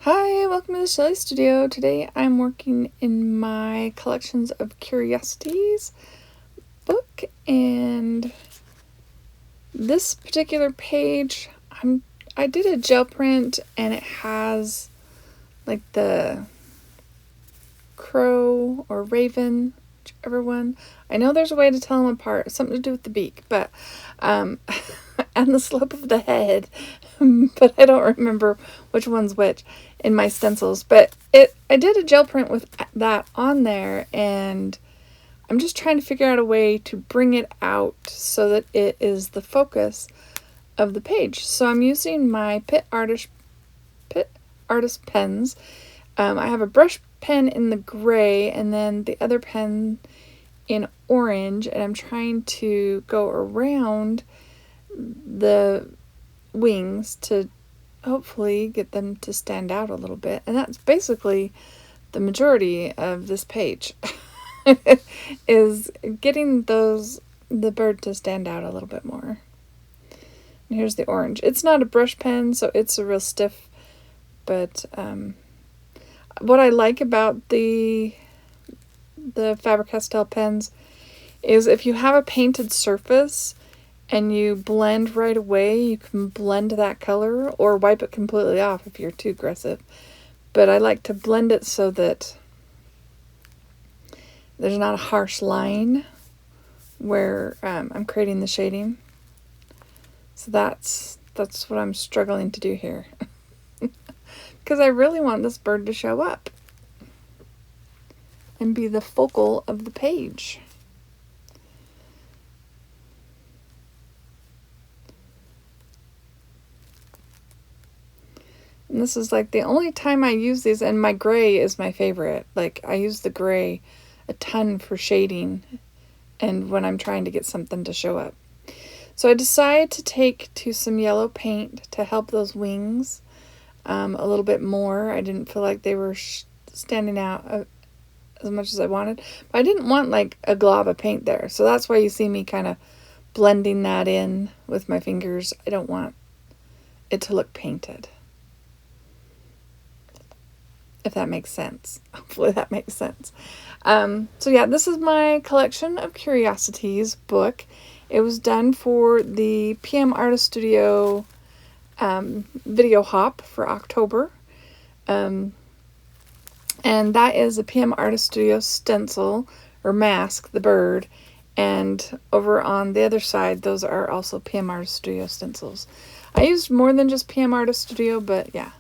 Hi, welcome to the Shelley Studio. Today I'm working in my Collections of Curiosities book, and this particular page I did a gel print, and it has like the crow or raven, whichever one. I know there's a way to tell them apart, something to do with the beak, but and the slope of the head, but I don't remember which one's which in my stencils. But I did a gel print with that on there, and I'm just trying to figure out a way to bring it out so that it is the focus of the page. So I'm using my Pitt Artist pens. I have a brush pen in the gray and then the other pen in orange, and I'm trying to go around the wings to hopefully get them to stand out a little bit. And that's basically the majority of this page is getting the bird to stand out a little bit more. And here's the orange. It's not a brush pen, so it's a real stiff, but what I like about the Faber-Castell pens is if you have a painted surface and you blend right away, you can blend that color or wipe it completely off if you're too aggressive. But I like to blend it so that there's not a harsh line where I'm creating the shading. So that's what I'm struggling to do here. Because I really want this bird to show up and be the focal of the page. And this is like the only time I use these, and my gray is my favorite. Like, I use the gray a ton for shading and when I'm trying to get something to show up. So I decided to take to some yellow paint to help those wings a little bit more. I didn't feel like they were standing out as much as I wanted. But I didn't want like a glob of paint there. So that's why you see me kind of blending that in with my fingers. I don't want it to look painted. If that makes sense. Hopefully that makes sense. So yeah, this is my Collection of Curiosities book. It was done for the PM Artist Studio video hop for October. And that is a PM Artist Studio stencil or mask, the bird. And over on the other side, those are also PM Artist Studio stencils. I used more than just PM Artist Studio, but yeah.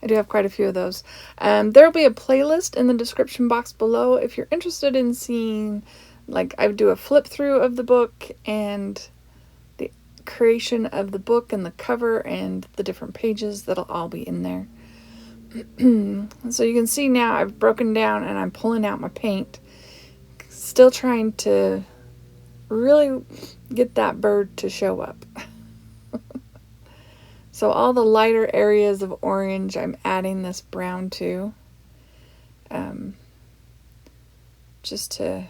I do have quite a few of those. There will be a playlist in the description box below if you're interested in seeing, like, I do a flip through of the book and the creation of the book and the cover and the different pages. That'll all be in there. So you can see now I've broken down and I'm pulling out my paint. Still trying to really get that bird to show up. So all the lighter areas of orange, I'm adding this brown to, just to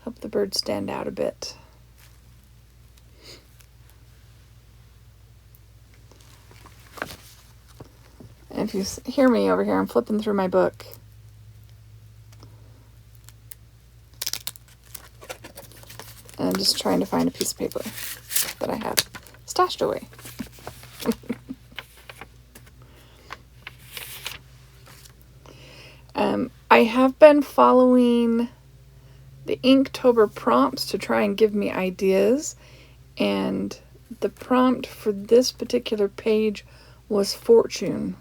help the bird stand out a bit. And if you hear me over here, I'm flipping through my book. And I'm just trying to find a piece of paper that I have stashed away. I have been following the Inktober prompts to try and give me ideas, and the prompt for this particular page was fortune.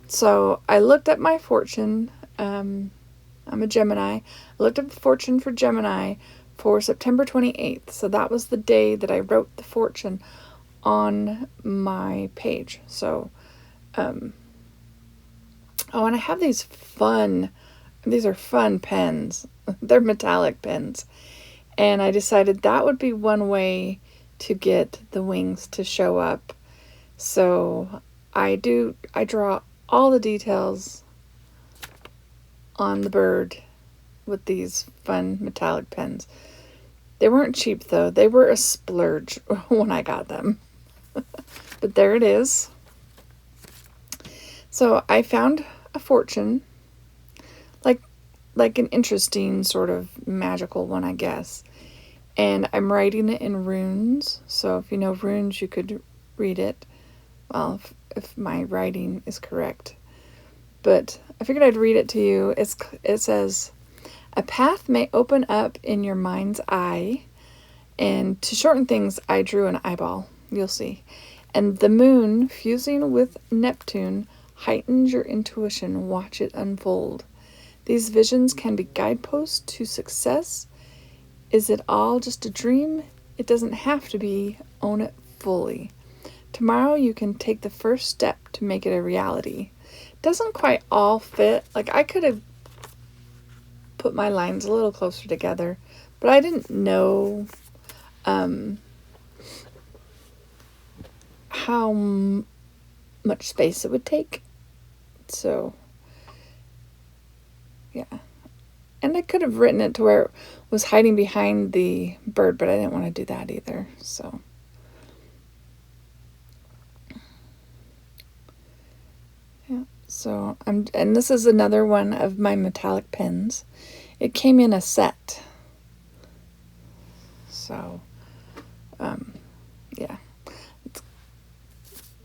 So I looked at my fortune. I'm a Gemini. I looked at the fortune for Gemini for September 28th. So that was the day that I wrote the fortune on my page. So, oh, and I have these are fun pens. They're metallic pens. And I decided that would be one way to get the wings to show up. So I draw all the details on the bird with these fun metallic pens. They weren't cheap though. They were a splurge when I got them. But there it is. So I found a fortune, like an interesting sort of magical one, I guess. And I'm writing it in runes. So if you know runes, you could read it. Well, if my writing is correct. But I figured I'd read it to you. It says, "A path may open up in your mind's eye." And to shorten things, I drew an eyeball. You'll see. "And the moon, fusing with Neptune, heightens your intuition. Watch it unfold. These visions can be guideposts to success. Is it all just a dream? It doesn't have to be. Own it fully. Tomorrow you can take the first step to make it a reality." Doesn't quite all fit. Like, I could have put my lines a little closer together, but I didn't know how much space it would take. So, yeah. And I could have written it to where it was hiding behind the bird, but I didn't want to do that either. So, yeah. So, and this is another one of my metallic pens. It came in a set. So, yeah.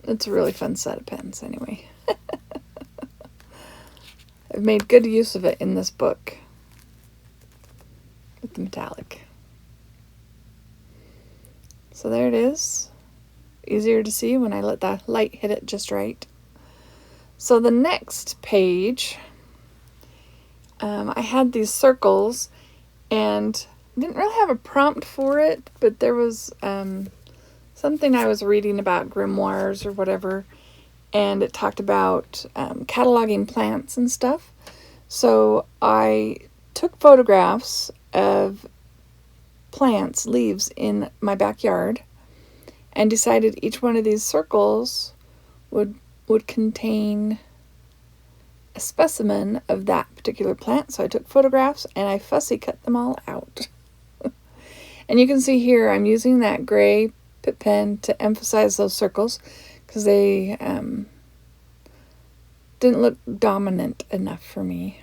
It's a really fun set of pens anyway. I've made good use of it in this book with the metallic. So there it is. Easier to see when I let the light hit it just right. So the next page, I had these circles and didn't really have a prompt for it, but there was something I was reading about grimoires or whatever, and it talked about cataloging plants and stuff. So I took photographs of plants, leaves in my backyard, and decided each one of these circles would contain a specimen of that particular plant. So I took photographs and I fussy cut them all out. And you can see here I'm using that gray Pitt pen to emphasize those circles because they didn't look dominant enough for me.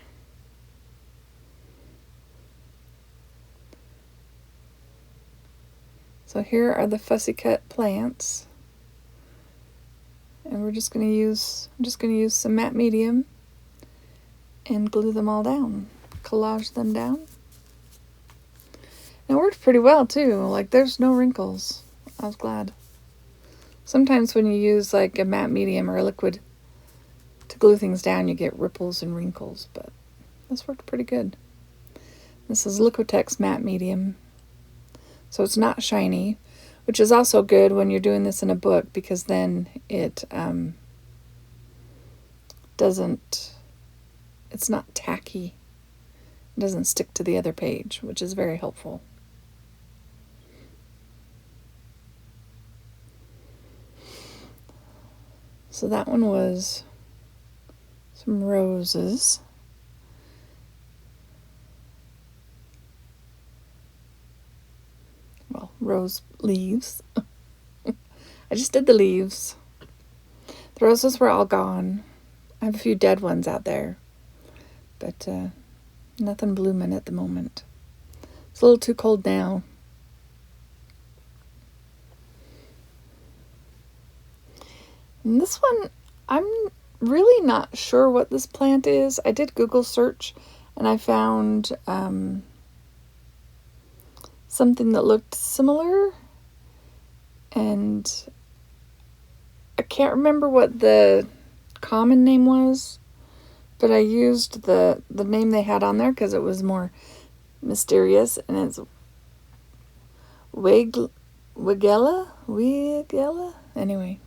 So here are the fussy cut plants. And I'm just going to use some matte medium and glue them all down. Collage them down. And it worked pretty well too. Like, there's no wrinkles. I was glad. Sometimes when you use like a matte medium or a liquid to glue things down, you get ripples and wrinkles, but this worked pretty good. This is Liquitex matte medium. So it's not shiny, which is also good when you're doing this in a book because then it it's not tacky. It doesn't stick to the other page, which is very helpful. So that one was some roses. Well, rose leaves. I just did the leaves. The roses were all gone. I have a few dead ones out there, but nothing blooming at the moment. It's a little too cold now. And this one, I'm really not sure what this plant is. I did Google search and I found something that looked similar, and I can't remember what the common name was, but I used the name they had on there because it was more mysterious, and it's Wigella? Anyway.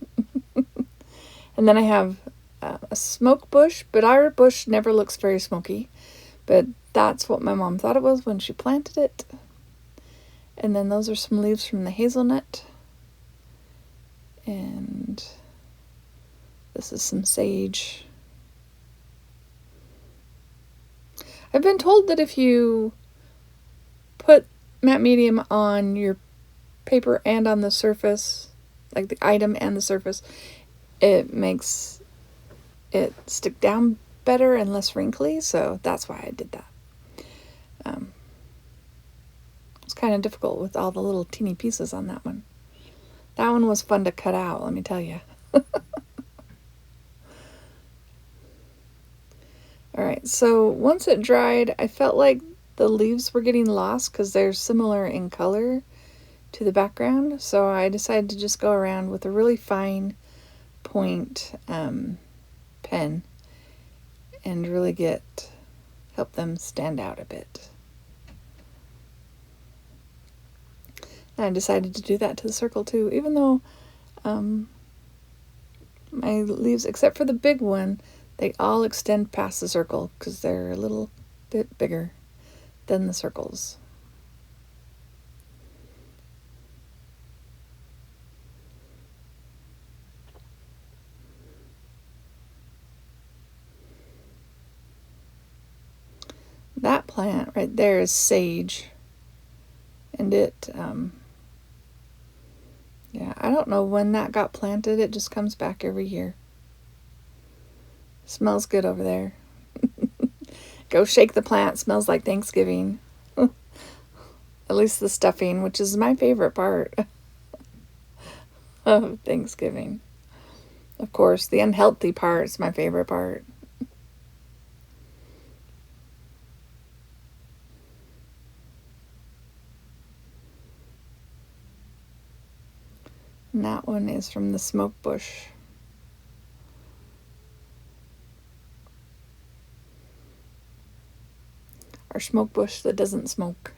And then I have a smoke bush, but our bush never looks very smoky. But that's what my mom thought it was when she planted it. And then those are some leaves from the hazelnut. And this is some sage. I've been told that if you put matte medium on your paper and on the surface, like the item and the surface, it makes it stick down better and less wrinkly, so that's why I did that. It's kind of difficult with all the little teeny pieces on that one. That one was fun to cut out, let me tell you. Alright, so once it dried, I felt like the leaves were getting lost because they're similar in color to the background, so I decided to just go around with a really fine point pen and really help them stand out a bit. And I decided to do that to the circle too, even though my leaves, except for the big one, they all extend past the circle because they're a little bit bigger than the circles. That plant right there is sage, and it, yeah, I don't know when that got planted. It just comes back every year. Smells good over there. Go shake the plant. Smells like Thanksgiving. At least the stuffing, which is my favorite part of Thanksgiving. Of course, the unhealthy part is my favorite part. And that one is from the smoke bush. Our smoke bush that doesn't smoke.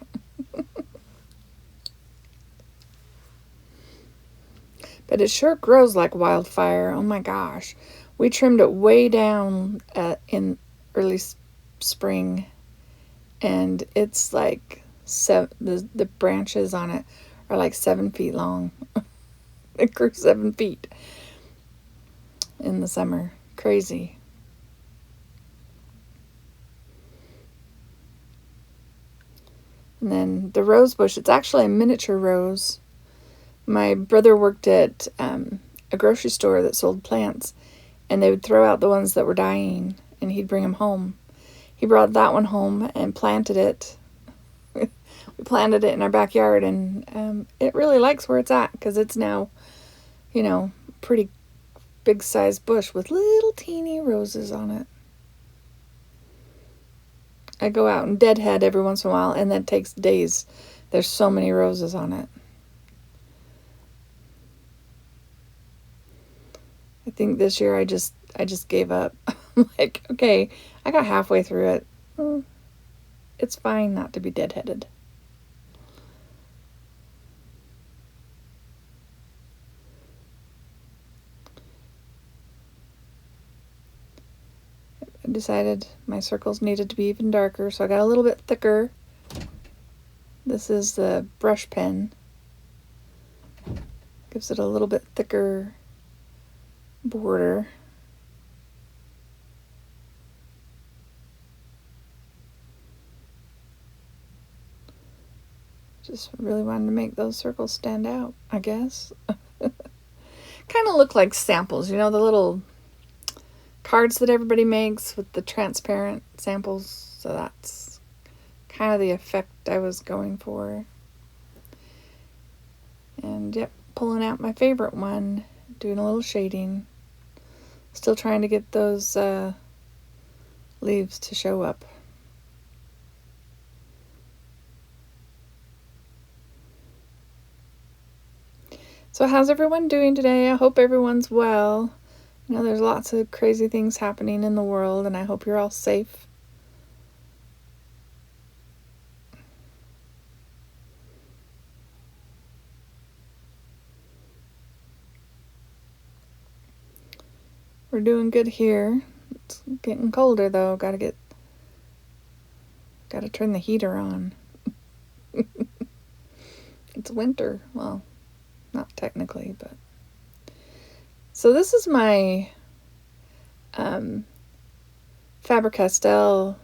But it sure grows like wildfire. Oh my gosh. We trimmed it way down in early spring, and it's like the branches on it are like 7 feet long. It grew 7 feet in the summer. Crazy. And then the rose bush, it's actually a miniature rose. My brother worked at a grocery store that sold plants, and they would throw out the ones that were dying, and he'd bring them home. He brought that one home and planted it. We planted it in our backyard, and it really likes where it's at because it's now, pretty big sized bush with little teeny roses on it. I go out and deadhead every once in a while, and that takes days. There's so many roses on it. I think this year I just gave up. I'm like, okay, I got halfway through it. It's fine not to be deadheaded. I decided my circles needed to be even darker, so I got a little bit thicker. This is the brush pen. Gives it a little bit thicker border. Just really wanted to make those circles stand out, I guess. Kind of look like samples, the little cards that everybody makes with the transparent samples. So that's kind of the effect I was going for. And yep, pulling out my favorite one, doing a little shading. Still trying to get those leaves to show up. So how's everyone doing today? I hope everyone's well. There's lots of crazy things happening in the world, and I hope you're all safe. We're doing good here. It's getting colder though. Gotta turn the heater on. It's winter. Well, not technically, but. So this is my Faber-Castell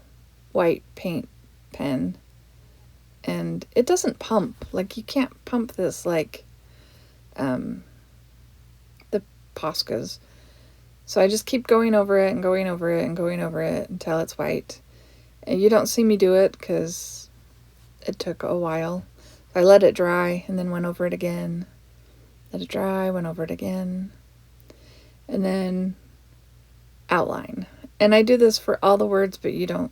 white paint pen, and it doesn't pump. Like, you can't pump this like the Poscas. So I just keep going over it and going over it and going over it until it's white. And you don't see me do it because it took a while. I let it dry and then went over it again. Let it dry, went over it again. And then outline. And I do this for all the words, but I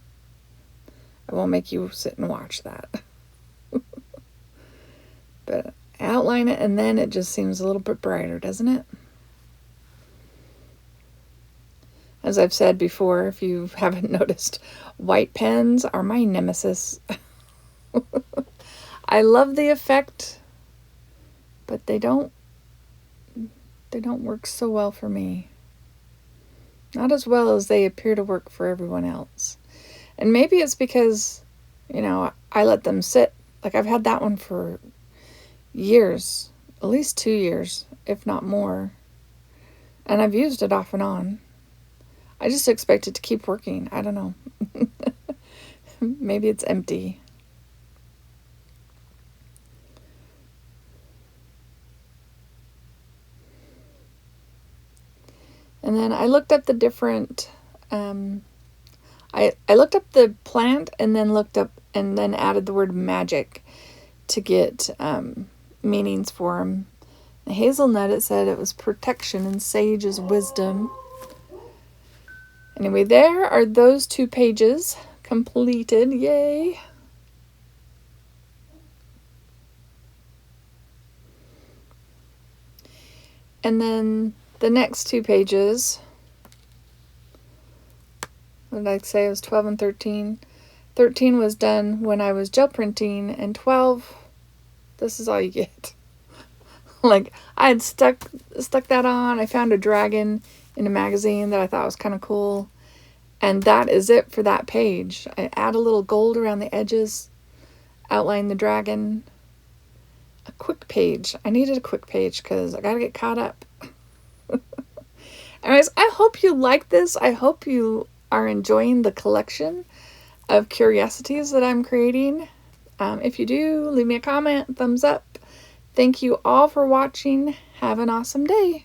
won't make you sit and watch that. But outline it, and then it just seems a little bit brighter, doesn't it? As I've said before, if you haven't noticed, white pens are my nemesis. I love the effect, but they don't work so well for me. Not as well as they appear to work for everyone else. And maybe it's because, I let them sit. Like, I've had that one for years, at least 2 years, if not more. And I've used it off and on. I just expect it to keep working. I don't know. Maybe it's empty. And then I looked up the different, I looked up the plant and then added the word magic to get meanings for them. The hazelnut, it said it was protection and sage is wisdom. Anyway, there are those 2 pages completed. Yay! And then the next 2 pages, what did I say? It was 12 and 13. 13 was done when I was gel printing, and 12, this is all you get. Like, I had stuck that on. I found a dragon in a magazine that I thought was kind of cool. And that is it for that page. I add a little gold around the edges, outline the dragon. A quick page. I needed a quick page because I got to get caught up. Anyways, I hope you like this. I hope you are enjoying the collection of curiosities that I'm creating. If you do, leave me a comment, thumbs up. Thank you all for watching. Have an awesome day.